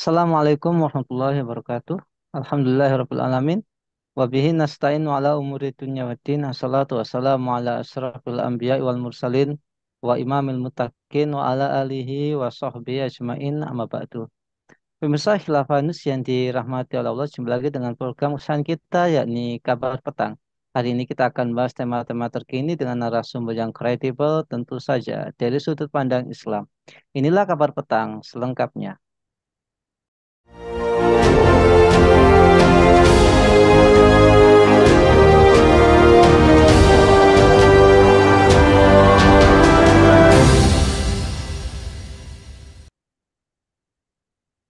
Assalamualaikum warahmatullahi wabarakatuh. Alhamdulillahirabbil alamin. Wa bihi nasta'inu ala umuri dunya waddin. Assalatu wassalamu ala asrafil anbiya'i wal mursalin wa imamil muttaqin wa ala alihi wa sahbihi ajmain amma ba'du. Pemirsa Khilafah News yang dirahmati oleh Allah, jumpa lagi dengan program kesayangan kita yakni Kabar Petang. Hari ini kita akan bahas tema-tema terkini dengan narasumber yang kredibel tentu saja dari sudut pandang Islam. Inilah Kabar Petang selengkapnya.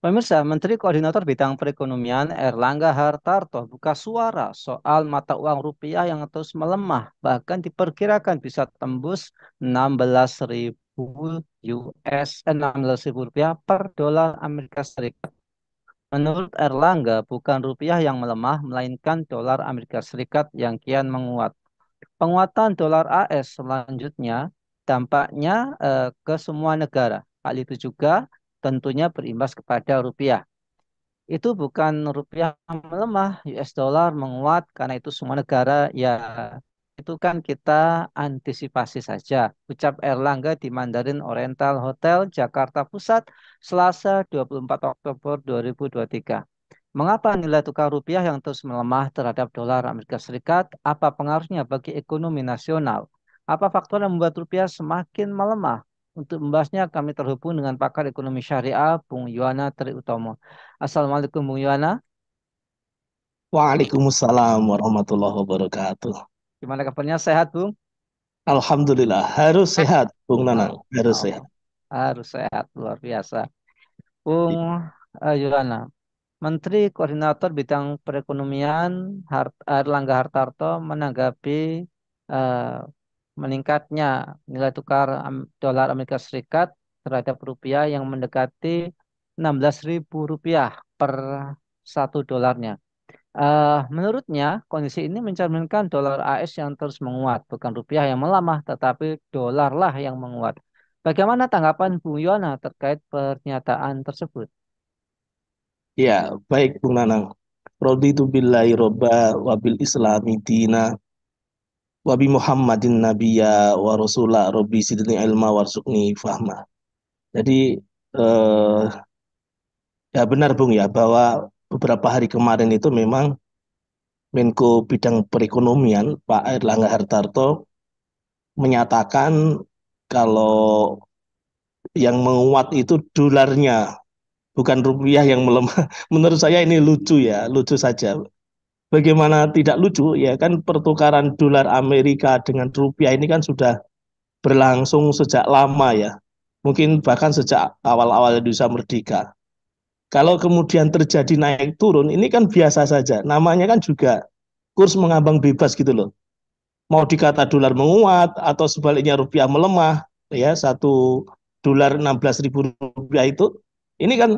Pemirsa, Menteri Koordinator Bidang Perekonomian Erlangga Hartarto buka suara soal mata uang rupiah yang terus melemah, bahkan diperkirakan bisa tembus 16.000 16.000 rupiah per dolar Amerika Serikat. Menurut Erlangga, bukan rupiah yang melemah, melainkan dolar Amerika Serikat yang kian menguat. Penguatan dolar AS selanjutnya dampaknya ke semua negara. Hal itu juga tentunya berimbas kepada rupiah. Itu bukan rupiah melemah, US dollar menguat karena itu semua negara ya itu kan kita antisipasi saja. Ucap Erlangga di Mandarin Oriental Hotel Jakarta Pusat Selasa 24 Oktober 2023. Mengapa nilai tukar rupiah yang terus melemah terhadap dolar Amerika Serikat? Apa pengaruhnya bagi ekonomi nasional? Apa faktor yang membuat rupiah semakin melemah? Untuk membahasnya kami terhubung dengan pakar ekonomi syariah, Bung Yuwana Tri Utomo. Assalamualaikum Bung Yuwana. Waalaikumsalam warahmatullahi wabarakatuh. Gimana kabarnya? Sehat, Bung? Alhamdulillah, harus sehat, Bung Nanang, Oh, harus oh, sehat. harus sehat, luar biasa. Bung Yuwana, Menteri Koordinator Bidang Perekonomian Erlangga Hartarto menanggapi eh, meningkatnya nilai tukar dolar Amerika Serikat terhadap rupiah yang mendekati 16.000 rupiah per satu dolarnya. Menurutnya, kondisi ini mencerminkan dolar AS yang terus menguat, bukan rupiah yang melamah, tetapi dolar lah yang menguat. Bagaimana tanggapan Bu Yona terkait pernyataan tersebut? Ya, baik Bung Nanang. Raditu billahi robba wabil islami dina wabi Muhammadin nabiyya wa rasula robbi sidni ilma warzuqni fahma. Jadi eh, ya benar Bung ya bahwa beberapa hari kemarin itu memang Menko Bidang Perekonomian Pak Erlangga Hartarto menyatakan kalau yang menguat itu dolarnya, bukan rupiah yang melemah. Menurut saya ini lucu ya, lucu saja. Bagaimana tidak lucu ya kan pertukaran dolar Amerika dengan rupiah ini kan sudah berlangsung sejak lama ya. Mungkin bahkan sejak awal-awal Indonesia merdeka. Kalau kemudian terjadi naik turun ini kan biasa saja. Namanya kan juga kurs mengambang bebas gitu loh. Mau dikata dolar menguat atau sebaliknya rupiah melemah ya, satu dolar 16.000 rupiah itu ini kan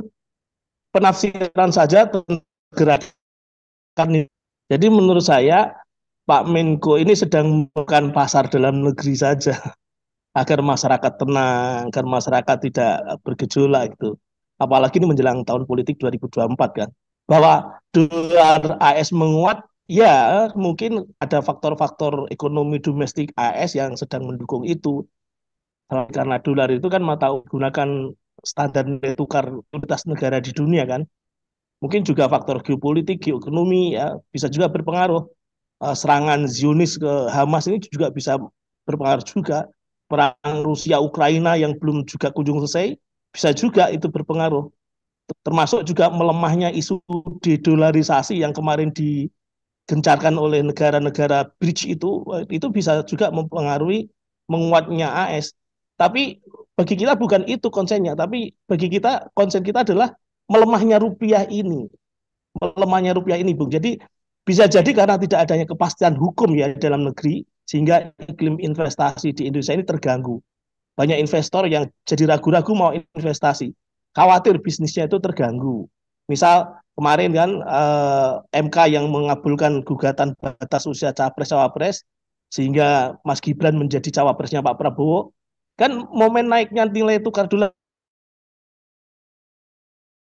penafsiran saja tentang gerakan ini. Jadi menurut saya Pak Menko ini sedang membuka pasar dalam negeri saja agar masyarakat tenang, agar masyarakat tidak bergejolak gitu. Apalagi ini menjelang tahun politik 2024 kan. Bahwa dolar AS menguat, ya mungkin ada faktor-faktor ekonomi domestik AS yang sedang mendukung itu. Karena dolar itu kan mata gunakan standar nilai tukar otoritas negara di dunia kan. Mungkin juga faktor geopolitik, geoekonomi ya bisa juga berpengaruh. Serangan Zionis ke Hamas ini juga bisa berpengaruh juga. Perang Rusia Ukraina yang belum juga kunjung selesai bisa juga itu berpengaruh. Termasuk juga melemahnya isu dedolarisasi yang kemarin digencarkan oleh negara-negara BRICS itu bisa juga mempengaruhi menguatnya AS. Tapi bagi kita bukan itu konsennya, tapi bagi kita konsen kita adalah melemahnya rupiah ini, Bung. Jadi bisa jadi karena tidak adanya kepastian hukum ya dalam negeri, sehingga iklim investasi di Indonesia ini terganggu. Banyak investor yang jadi ragu-ragu mau investasi, khawatir bisnisnya itu terganggu. Misal kemarin kan MK yang mengabulkan gugatan batas usia capres-cawapres, sehingga Mas Gibran menjadi cawapresnya Pak Prabowo, kan momen naiknya nilai tukar dolar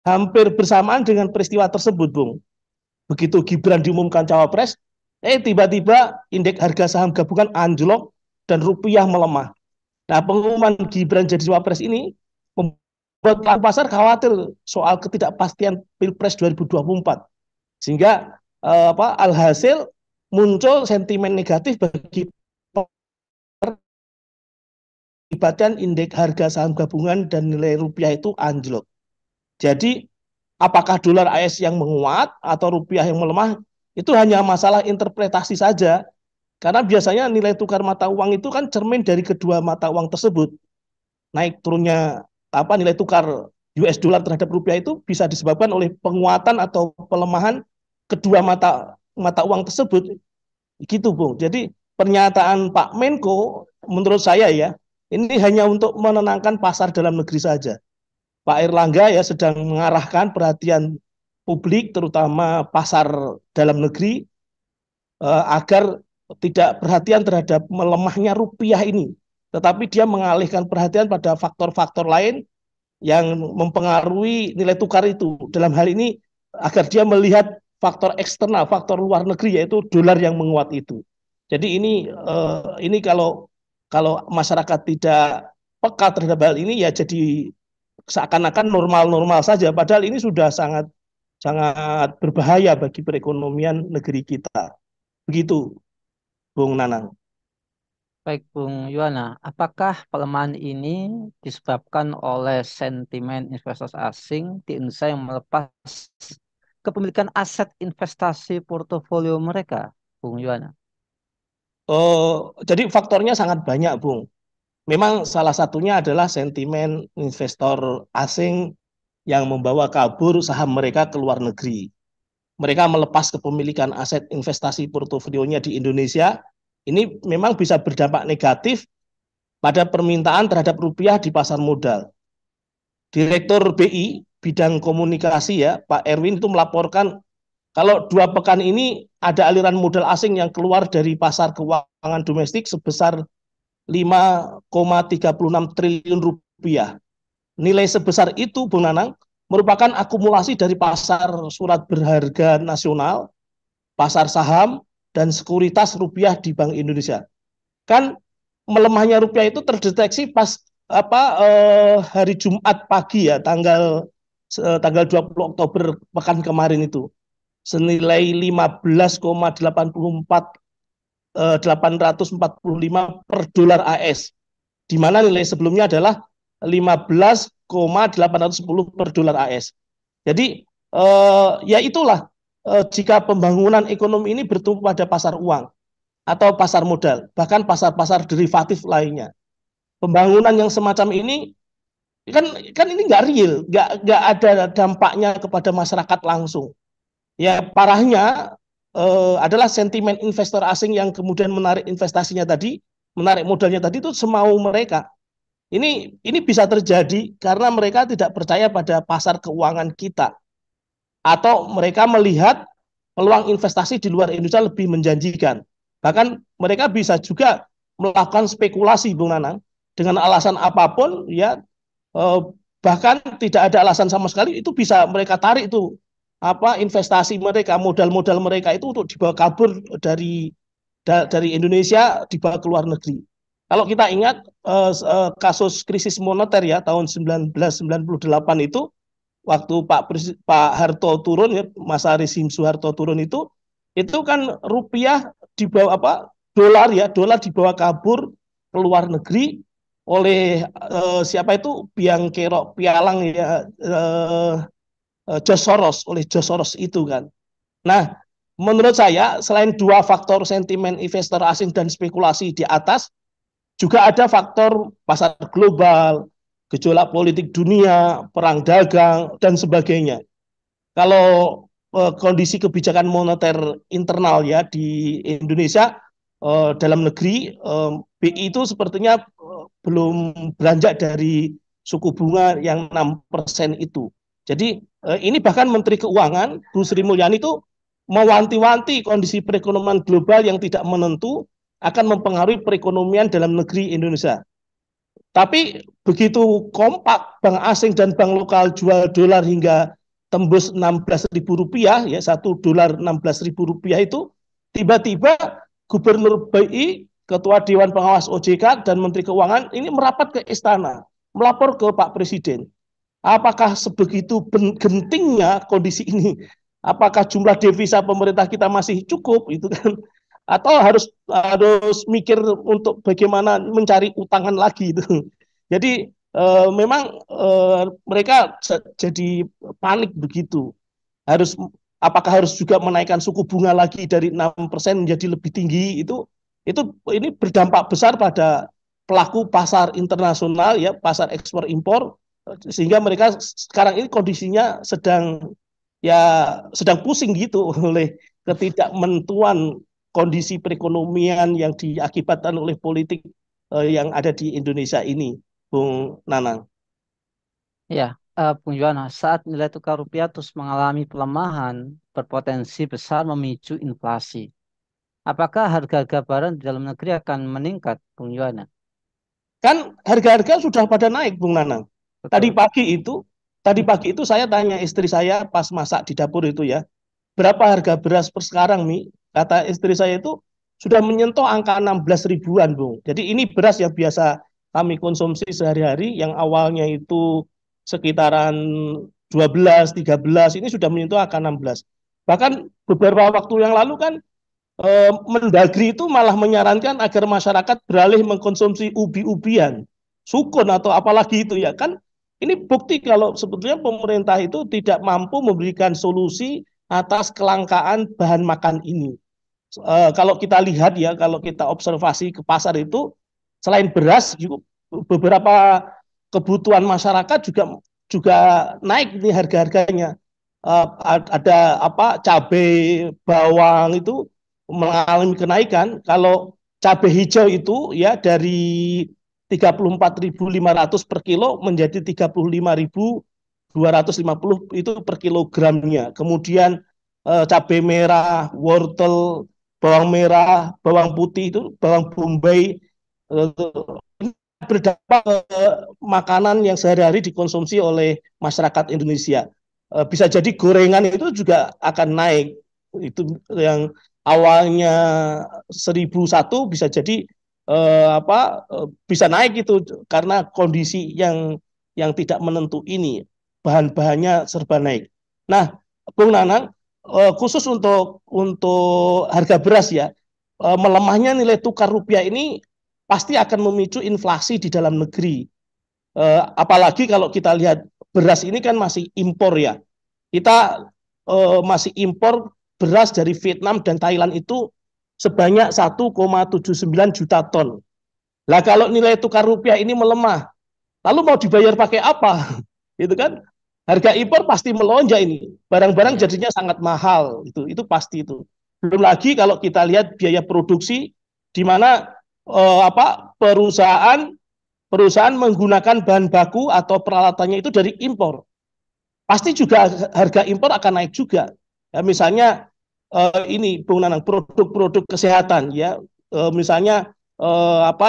hampir bersamaan dengan peristiwa tersebut, Bung. Begitu Gibran diumumkan cawapres, tiba-tiba indeks harga saham gabungan anjlok dan rupiah melemah. Nah, pengumuman Gibran jadi cawapres ini membuat pelaku pasar khawatir soal ketidakpastian Pilpres 2024. Sehingga alhasil muncul sentimen negatif bagi akibatkan indeks harga saham gabungan dan nilai rupiah itu anjlok. Jadi apakah dolar AS yang menguat atau rupiah yang melemah itu hanya masalah interpretasi saja. Karena biasanya nilai tukar mata uang itu kan cermin dari kedua mata uang tersebut. Naik turunnya nilai tukar US dollar terhadap rupiah itu bisa disebabkan oleh penguatan atau pelemahan kedua mata uang tersebut. Gitu, Bung. Jadi pernyataan Pak Menko menurut saya ya, ini hanya untuk menenangkan pasar dalam negeri saja. Pak Erlangga ya sedang mengarahkan perhatian publik terutama pasar dalam negeri agar tidak perhatian terhadap melemahnya rupiah ini, tetapi dia mengalihkan perhatian pada faktor-faktor lain yang mempengaruhi nilai tukar itu. Dalam hal ini agar dia melihat faktor eksternal, faktor luar negeri yaitu dolar yang menguat itu. Jadi ini kalau masyarakat tidak peka terhadap hal ini ya jadi seakan-akan normal-normal saja. Padahal ini sudah sangat sangat berbahaya bagi perekonomian negeri kita. Begitu, Bung Nanang. Baik, Bung Yuwana, apakah pelemahan ini disebabkan oleh sentimen investasi asing di Indonesia yang melepas kepemilikan aset investasi portofolio mereka, Bung Yuwana? Jadi faktornya sangat banyak, Bung. Memang salah satunya adalah sentimen investor asing yang membawa kabur saham mereka ke luar negeri. Mereka melepas kepemilikan aset investasi portofolionya di Indonesia. Ini memang bisa berdampak negatif pada permintaan terhadap rupiah di pasar modal. Direktur BI bidang komunikasi ya, Pak Erwin itu melaporkan kalau 2 pekan ini ada aliran modal asing yang keluar dari pasar keuangan domestik sebesar 5,36 triliun rupiah. Nilai sebesar itu, Bung Nanang, merupakan akumulasi dari pasar surat berharga nasional, pasar saham, dan sekuritas rupiah di Bank Indonesia. Kan melemahnya rupiah itu terdeteksi pas hari Jumat pagi ya, tanggal 20 Oktober pekan kemarin itu. Senilai 15,845 per dolar AS. Di mana nilai sebelumnya adalah 15,810 per dolar AS. Jadi ya itulah jika pembangunan ekonomi ini bertumpu pada pasar uang atau pasar modal, bahkan pasar-pasar derivatif lainnya. Pembangunan yang semacam ini kan ini nggak real, nggak ada dampaknya kepada masyarakat langsung. Ya parahnya adalah sentimen investor asing yang kemudian menarik investasinya tadi, menarik modalnya tadi itu semau mereka. Ini bisa terjadi karena mereka tidak percaya pada pasar keuangan kita atau mereka melihat peluang investasi di luar Indonesia lebih menjanjikan. Bahkan mereka bisa juga melakukan spekulasi, Bung Nanang, dengan alasan apapun, ya bahkan tidak ada alasan sama sekali itu bisa mereka tarik itu investasi mereka, modal-modal mereka itu untuk dibawa kabur dari Indonesia dibawa ke luar negeri. Kalau kita ingat kasus krisis moneter ya tahun 1998 itu waktu Pak Harto turun ya, masa rezim Soeharto turun itu kan rupiah dibawa dolar dibawa kabur ke luar negeri oleh siapa itu Biang Kerok Pialang ya oleh George Soros itu kan. Nah, menurut saya selain 2 faktor sentimen investor asing dan spekulasi di atas, juga ada faktor pasar global, gejolak politik dunia, perang dagang dan sebagainya. Kalau kondisi kebijakan moneter internal ya di Indonesia dalam negeri BI itu sepertinya belum beranjak dari suku bunga yang 6% itu. Jadi ini bahkan Menteri Keuangan Bu Sri Mulyani itu mewanti-wanti kondisi perekonomian global yang tidak menentu akan mempengaruhi perekonomian dalam negeri Indonesia. Tapi begitu kompak bank asing dan bank lokal jual dolar hingga tembus Rp16.000 ya, $1 Rp16.000 itu tiba-tiba Gubernur BI, Ketua Dewan Pengawas OJK dan Menteri Keuangan ini merapat ke istana, melapor ke Pak Presiden. Apakah sebegitu gentingnya kondisi ini? Apakah jumlah devisa pemerintah kita masih cukup itu kan? Atau harus mikir untuk bagaimana mencari utangan lagi itu. Jadi memang mereka jadi panik begitu. Harus apakah harus juga menaikkan suku bunga lagi dari 6% menjadi lebih tinggi itu ini berdampak besar pada pelaku pasar internasional ya, pasar ekspor impor, sehingga mereka sekarang ini kondisinya sedang pusing gitu oleh ketidakmenentuan kondisi perekonomian yang diakibatkan oleh politik yang ada di Indonesia ini, Bung Nanang. Ya, Bung Juwana, saat nilai tukar rupiah terus mengalami pelemahan, berpotensi besar memicu inflasi. Apakah harga-harga barang di dalam negeri akan meningkat, Bung Juwana? Kan harga-harga sudah pada naik, Bung Nanang. Tadi Betul. pagi itu, tadi pagi itu saya tanya istri saya pas masak di dapur itu ya, berapa harga beras per sekarang, Mi? Kata istri saya itu sudah menyentuh angka 16 ribuan, Bung. Jadi ini beras yang biasa kami konsumsi sehari-hari, yang awalnya itu sekitaran 12, 13, ini sudah menyentuh angka 16. Bahkan beberapa waktu yang lalu kan Mendagri itu malah menyarankan agar masyarakat beralih mengkonsumsi ubi-ubian, sukun atau apalagi itu ya kan. Ini bukti kalau sebetulnya pemerintah itu tidak mampu memberikan solusi atas kelangkaan bahan makan ini. Kalau kita lihat ya, kalau kita observasi ke pasar itu, selain beras, beberapa kebutuhan masyarakat juga juga naik nih harga-harganya. Ada apa cabai, bawang itu mengalami kenaikan. Kalau cabai hijau itu ya dari 34.500 per kilo menjadi 35.250 itu per kilogramnya. Kemudian cabai merah, wortel, bawang merah, bawang putih itu, bawang bombay berdampak ke makanan yang sehari-hari dikonsumsi oleh masyarakat Indonesia. Bisa jadi gorengan itu juga akan naik. Itu yang awalnya 1.001 bisa jadi bisa naik itu karena kondisi yang tidak menentu ini, bahan-bahannya serba naik. Nah, Bung Nanang, khusus untuk harga beras ya, melemahnya nilai tukar rupiah ini pasti akan memicu inflasi di dalam negeri. Apalagi kalau kita lihat beras ini kan masih impor ya. Kita masih impor beras dari Vietnam dan Thailand itu sebanyak 1,79 juta ton. Lah kalau nilai tukar rupiah ini melemah, lalu mau dibayar pakai apa? Itu kan harga impor pasti melonjak ini. Barang-barang Iya. jadinya sangat mahal. Itu pasti itu. Belum lagi kalau kita lihat biaya produksi di mana perusahaan perusahaan menggunakan bahan baku atau peralatannya itu dari impor. Pasti juga harga impor akan naik juga. Ya, misalnya ini Bung Nanang, produk-produk kesehatan ya, misalnya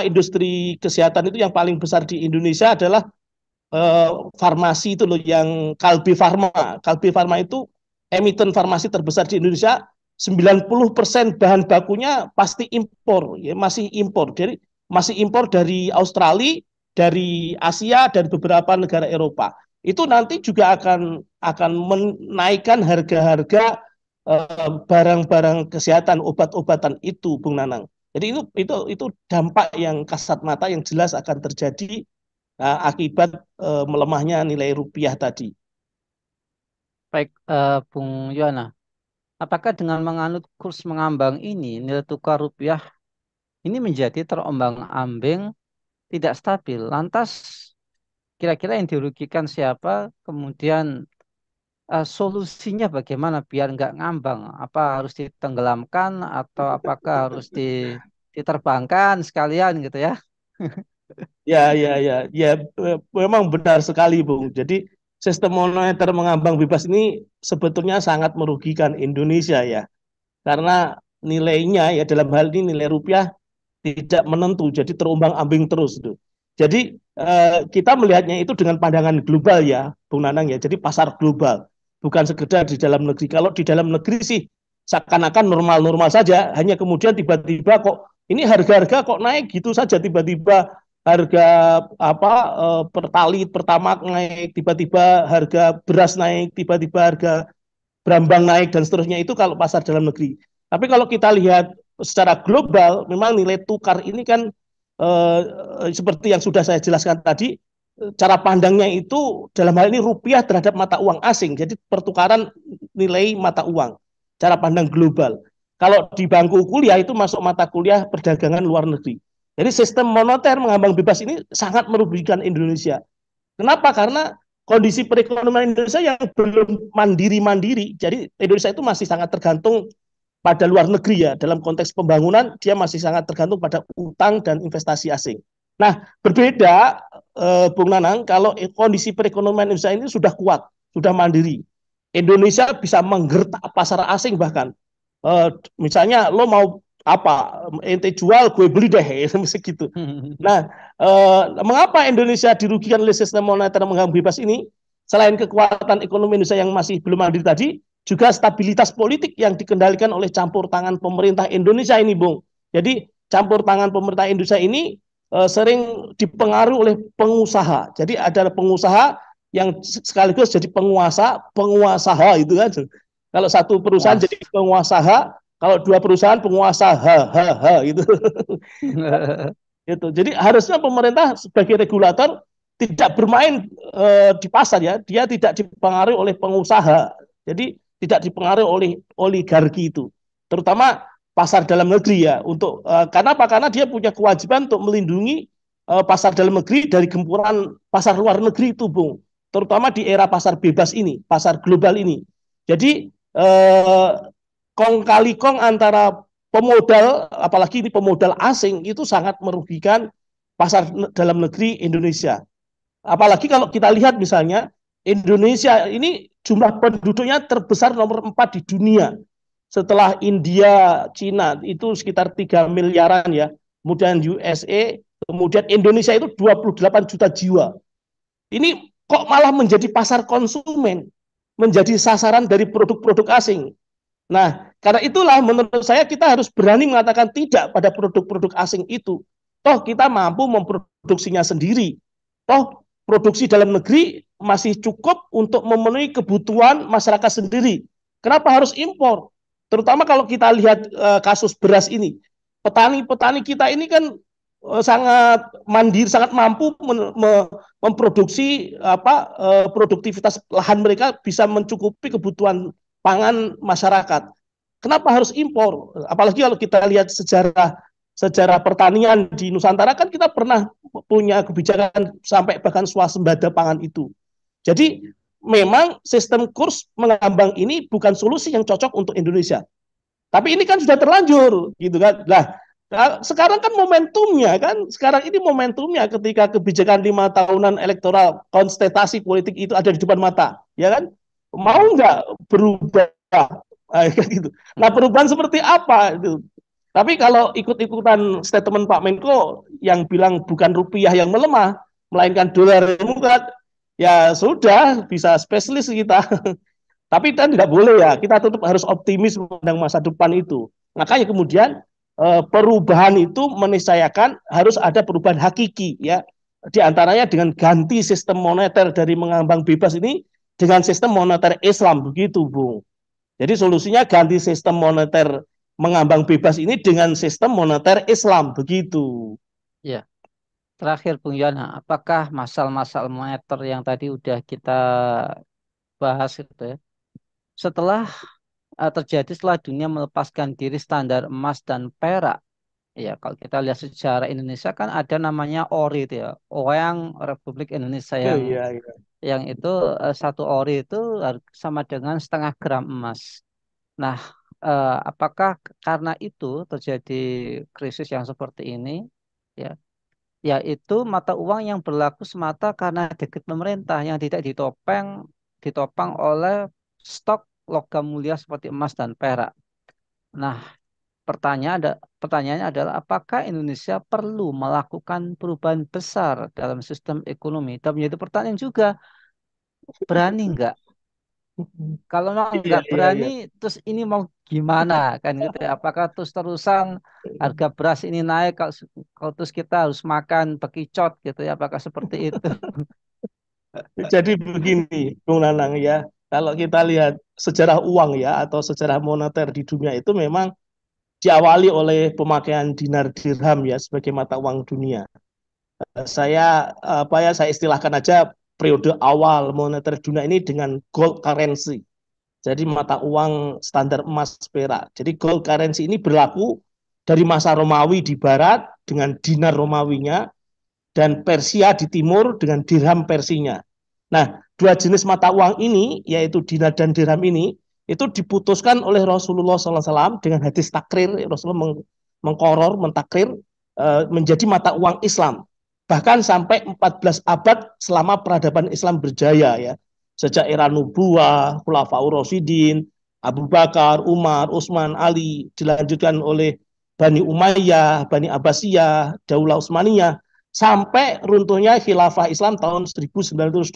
industri kesehatan itu yang paling besar di Indonesia adalah farmasi itu loh, yang Kalbe Farma. Kalbe Farma itu emiten farmasi terbesar di Indonesia. 90% bahan bakunya pasti impor, ya masih impor. Jadi masih impor dari Australia, dari Asia dan beberapa negara Eropa. Itu nanti juga akan menaikkan harga-harga barang-barang kesehatan, obat-obatan itu, Bung Nanang. Jadi itu dampak yang kasat mata yang jelas akan terjadi akibat melemahnya nilai rupiah tadi. Baik, Bung Yuana. Apakah dengan menganut kurs mengambang ini, nilai tukar rupiah ini menjadi terombang-ambing, tidak stabil? Lantas, kira-kira yang dirugikan siapa? Kemudian solusinya bagaimana biar nggak ngambang? Apa harus ditenggelamkan atau apakah harus diterbangkan sekalian gitu ya? Ya, memang benar sekali, Bung. Jadi sistem moneter mengambang bebas ini sebetulnya sangat merugikan Indonesia ya, karena nilainya ya dalam hal ini nilai rupiah tidak menentu, jadi terombang-ambing terus itu. Jadi kita melihatnya itu dengan pandangan global ya, Bung Nanang ya. Jadi pasar global. bukan sekedar di dalam negeri. Kalau di dalam negeri sih seakan-akan normal-normal saja, hanya kemudian tiba-tiba kok ini harga-harga kok naik gitu saja, tiba-tiba harga apa pertalit, pertamax naik, tiba-tiba harga beras naik, tiba-tiba harga berambang naik dan seterusnya, itu kalau pasar dalam negeri. Tapi kalau kita lihat secara global, memang nilai tukar ini kan seperti yang sudah saya jelaskan tadi, cara pandangnya itu dalam hal ini rupiah terhadap mata uang asing. Jadi pertukaran nilai mata uang, cara pandang global. Kalau di bangku kuliah itu masuk mata kuliah perdagangan luar negeri. Jadi sistem moneter mengambang bebas ini sangat merugikan Indonesia. Kenapa? Karena kondisi perekonomian Indonesia yang belum mandiri-mandiri. Jadi Indonesia itu masih sangat tergantung pada luar negeri ya. Dalam konteks pembangunan, dia masih sangat tergantung pada utang dan investasi asing. Nah, berbeda, Bung Nanang, kalau kondisi perekonomian Indonesia ini sudah kuat, sudah mandiri. Indonesia bisa menggertak pasar asing bahkan. Misalnya lo mau apa, ente jual, gue beli deh, gitu. Nah, mengapa Indonesia dirugikan oleh sistem moneter mengambang bebas ini? Selain kekuatan ekonomi Indonesia yang masih belum mandiri tadi, juga stabilitas politik yang dikendalikan oleh campur tangan pemerintah Indonesia ini, Bung. Jadi campur tangan pemerintah Indonesia ini sering dipengaruhi oleh pengusaha. Jadi ada pengusaha yang sekaligus jadi penguasa, penguasa itu kan. Kalau satu perusahaan Mas. jadi penguasa, kalau dua perusahaan penguasa gitu. Gitu. Jadi harusnya pemerintah sebagai regulator tidak bermain di pasar ya, dia tidak dipengaruhi oleh pengusaha. Jadi tidak dipengaruhi oleh oligarki itu. Terutama pasar dalam negeri ya, untuk karena apa? Karena dia punya kewajiban untuk melindungi pasar dalam negeri dari gempuran pasar luar negeri itu, Bung. Terutama di era pasar bebas ini, pasar global ini. Jadi kong kali kong antara pemodal, apalagi ini pemodal asing, itu sangat merugikan pasar dalam negeri Indonesia. Apalagi kalau kita lihat misalnya Indonesia ini jumlah penduduknya terbesar nomor 4 di dunia. Setelah India, Cina itu sekitar 3 miliaran ya. Kemudian USA, kemudian Indonesia itu 28 juta jiwa. Ini kok malah menjadi pasar konsumen, menjadi sasaran dari produk-produk asing. Nah, karena itulah menurut saya kita harus berani mengatakan tidak pada produk-produk asing itu. Toh kita mampu memproduksinya sendiri. Toh produksi dalam negeri masih cukup untuk memenuhi kebutuhan masyarakat sendiri. Kenapa harus impor? Terutama kalau kita lihat kasus beras ini. Petani-petani kita ini kan sangat mandiri, sangat mampu memproduksi produktivitas lahan mereka bisa mencukupi kebutuhan pangan masyarakat. Kenapa harus impor? Apalagi kalau kita lihat sejarah sejarah pertanian di Nusantara kan kita pernah punya kebijakan sampai bahkan swasembada pangan itu. Jadi memang sistem kurs mengambang ini bukan solusi yang cocok untuk Indonesia. Tapi ini kan sudah terlanjur gitu kan. Nah, sekarang kan momentumnya kan, sekarang ini momentumnya ketika kebijakan 5 tahunan elektoral konsentrasi politik itu ada di depan mata, ya kan? Mau nggak berubah? Gitu. Nah, perubahan seperti apa itu? Tapi kalau ikut-ikutan statement Pak Menko yang bilang bukan rupiah yang melemah, melainkan dolar yang menguat, ya sudah bisa spesialis kita. Tapi kan tidak boleh ya, kita tetap harus optimis tentang masa depan itu. Makanya kemudian perubahan itu meniscayakan harus ada perubahan hakiki ya. Di antaranya dengan ganti sistem moneter dari mengambang bebas ini dengan sistem moneter Islam begitu, Bung. Jadi solusinya ganti sistem moneter mengambang bebas ini dengan sistem moneter Islam begitu. Ya, terakhir Bung Yana, apakah masal-masal moneter yang tadi udah kita bahas itu ya, setelah terjadi setelah dunia melepaskan diri standar emas dan perak, ya kalau kita lihat sejarah Indonesia kan ada namanya ORI itu ya, Oyang Republik Indonesia Oh, yang iya, iya. itu satu ori itu sama dengan setengah gram emas. Nah, apakah karena itu terjadi krisis yang seperti ini? Ya, yaitu mata uang yang berlaku semata karena dekret pemerintah yang tidak ditopang oleh stok logam mulia seperti emas dan perak. Nah, pertanyaannya adalah apakah Indonesia perlu melakukan perubahan besar dalam sistem ekonomi? Dan menjadi pertanyaan juga, berani nggak? Kalau memang Iya, nggak iya, berani, iya. terus ini mau gimana kan gitu ya? Apakah terus-terusan harga beras ini naik kalau terus kita harus makan bekicot gitu ya? Apakah seperti itu? Jadi begini, Bung Nanang ya, kalau kita lihat sejarah uang ya atau sejarah moneter di dunia itu memang diawali oleh pemakaian dinar dirham ya sebagai mata uang dunia. Saya istilahkan aja periode awal moneter dunia ini dengan gold currency. Jadi mata uang standar emas perak. Jadi gold currency ini berlaku dari masa Romawi di barat dengan dinar Romawinya dan Persia di timur dengan dirham Persinya. Nah, dua jenis mata uang ini, yaitu dinar dan dirham ini, itu diputuskan oleh Rasulullah SAW dengan hadis takrir. Rasulullah mengkoror, mentakrir menjadi mata uang Islam. Bahkan sampai 14 abad selama peradaban Islam berjaya ya. Sejak era Nubuwah, Khulafaur Rasyidin, Abu Bakar, Umar, Utsman, Ali, dilanjutkan oleh Bani Umayyah, Bani Abbasiyah, Daulah Utsmaniyah, sampai runtuhnya khilafah Islam tahun 1924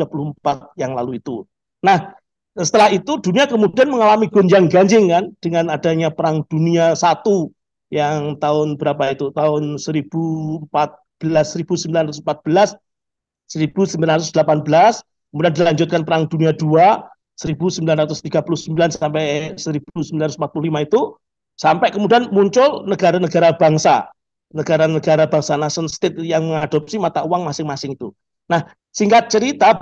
yang lalu itu. Nah, setelah itu dunia kemudian mengalami gonjang-ganjing kan dengan adanya Perang Dunia Satu yang tahun berapa itu? Tahun 1014, 1914, 1918, kemudian dilanjutkan Perang Dunia II 1939 sampai 1945 itu, sampai kemudian muncul negara-negara bangsa, negara-negara bangsa nation state yang mengadopsi mata uang masing-masing itu. Nah, singkat cerita,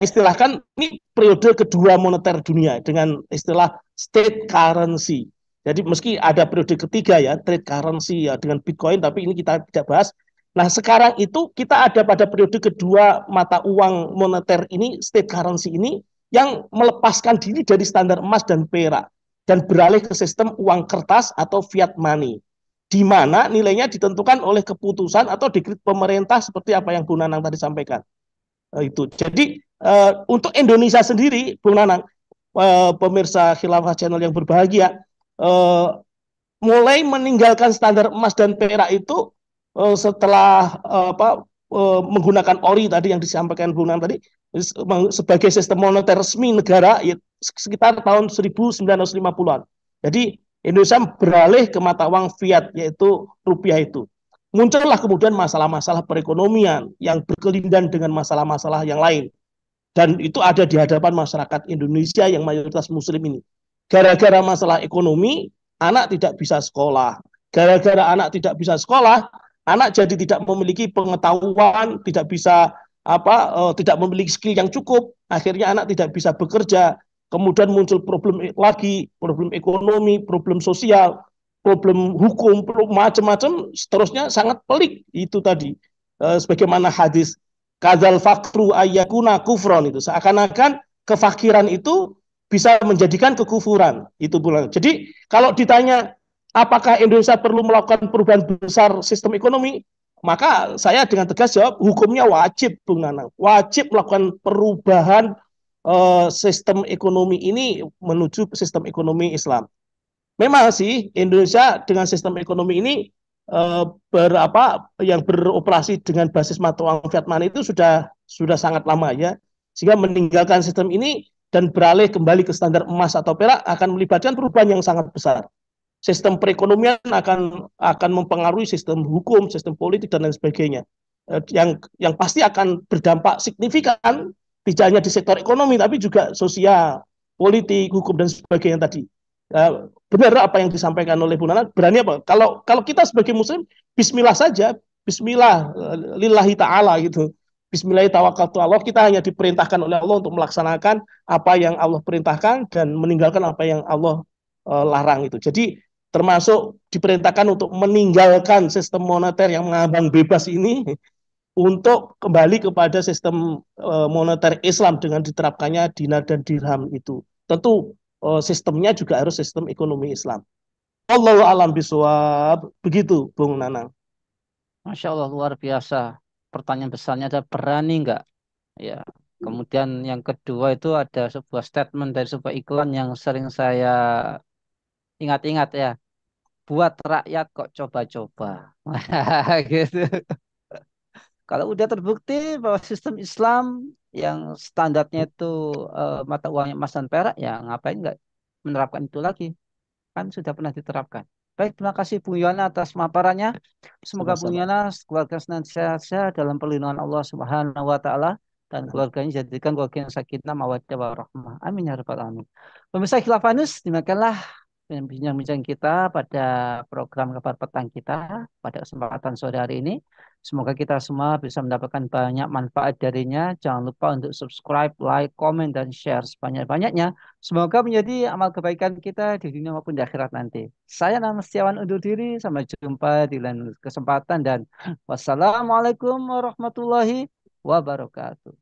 istilahkan ini periode kedua moneter dunia dengan istilah state currency. Jadi meski ada periode ketiga ya, trade currency ya dengan Bitcoin, tapi ini kita tidak bahas. Nah, sekarang itu kita ada pada periode kedua mata uang moneter ini, state currency ini, yang melepaskan diri dari standar emas dan perak dan beralih ke sistem uang kertas atau fiat money, di mana nilainya ditentukan oleh keputusan atau dekret pemerintah seperti apa yang Bu Nanang tadi sampaikan. Itu. Jadi untuk Indonesia sendiri, Bung Nanang, pemirsa Khilafah Channel yang berbahagia, uh, mulai meninggalkan standar emas dan perak itu setelah menggunakan ori tadi yang disampaikan Bung Nanang tadi sebagai sistem moneter resmi negara ya, sekitar tahun 1950-an. Jadi Indonesia beralih ke mata uang fiat yaitu rupiah itu. Muncullah kemudian masalah-masalah perekonomian yang berkelindan dengan masalah-masalah yang lain. Dan itu ada di hadapan masyarakat Indonesia yang mayoritas muslim ini. Gara-gara masalah ekonomi, anak tidak bisa sekolah. Gara-gara anak tidak bisa sekolah, anak jadi tidak memiliki pengetahuan, tidak bisa tidak memiliki skill yang cukup. Akhirnya anak tidak bisa bekerja. Kemudian muncul problem lagi, problem ekonomi, problem sosial, problem hukum, macam-macam. Seterusnya sangat pelik itu tadi. Sebagaimana hadis kadal fakru ayakuna kufron itu seakan-akan kefakiran itu bisa menjadikan kekufuran itu bulan. Jadi kalau ditanya apakah Indonesia perlu melakukan perubahan besar sistem ekonomi, maka saya dengan tegas jawab hukumnya wajib, Bung Nanang, wajib melakukan perubahan sistem ekonomi ini menuju sistem ekonomi Islam. Memang sih Indonesia dengan sistem ekonomi ini yang beroperasi dengan basis mata uang fiat money itu sudah sangat lama ya. Sehingga meninggalkan sistem ini dan beralih kembali ke standar emas atau perak akan melibatkan perubahan yang sangat besar. Sistem perekonomian akan mempengaruhi sistem hukum, sistem politik dan lain sebagainya. Yang pasti akan berdampak signifikan tidak hanya di sektor ekonomi tapi juga sosial, politik, hukum dan sebagainya tadi. Benar apa yang disampaikan oleh Bu Nana, berani apa? Kalau kita sebagai muslim, bismillah saja, bismillah lillahi ta'ala gitu. Bismillah tawakkaltu Allah, kita hanya diperintahkan oleh Allah untuk melaksanakan apa yang Allah perintahkan dan meninggalkan apa yang Allah larang itu. Jadi termasuk diperintahkan untuk meninggalkan sistem moneter yang mengambang bebas ini untuk kembali kepada sistem moneter Islam dengan diterapkannya dinar dan dirham itu. Tentu sistemnya juga harus sistem ekonomi Islam. Allahu alam bisawab. Begitu, Bung Nanang. Masya Allah luar biasa. Pertanyaan besarnya ada berani nggak? Ya. Kemudian yang kedua itu ada sebuah statement dari sebuah iklan yang sering saya ingat-ingat ya. Buat rakyat kok coba-coba. Gitu. Kalau udah terbukti bahwa sistem Islam yang standarnya itu mata uangnya emas dan perak, ya ngapain nggak menerapkan itu lagi? Kan sudah pernah diterapkan. Baik, terima kasih Bu Yana atas paparannya. Semoga Bu Sama-sama. Yana keluarga senantiasa dalam perlindungan Allah Subhanahu wa taala dan keluarganya jadikan keluarga yang sakinah mawaddah warahmah. Amin ya rabbal alamin. Pemirsa Khilafanus, demikianlah bincang-bincang kita pada program kabar petang kita pada kesempatan sore hari ini. Semoga kita semua bisa mendapatkan banyak manfaat darinya. Jangan lupa untuk subscribe, like, komen, dan share sebanyak-banyaknya. Semoga menjadi amal kebaikan kita di dunia maupun di akhirat nanti. Saya Nama Setiawan undur diri. Sampai jumpa di lain kesempatan dan wassalamualaikum warahmatullahi wabarakatuh.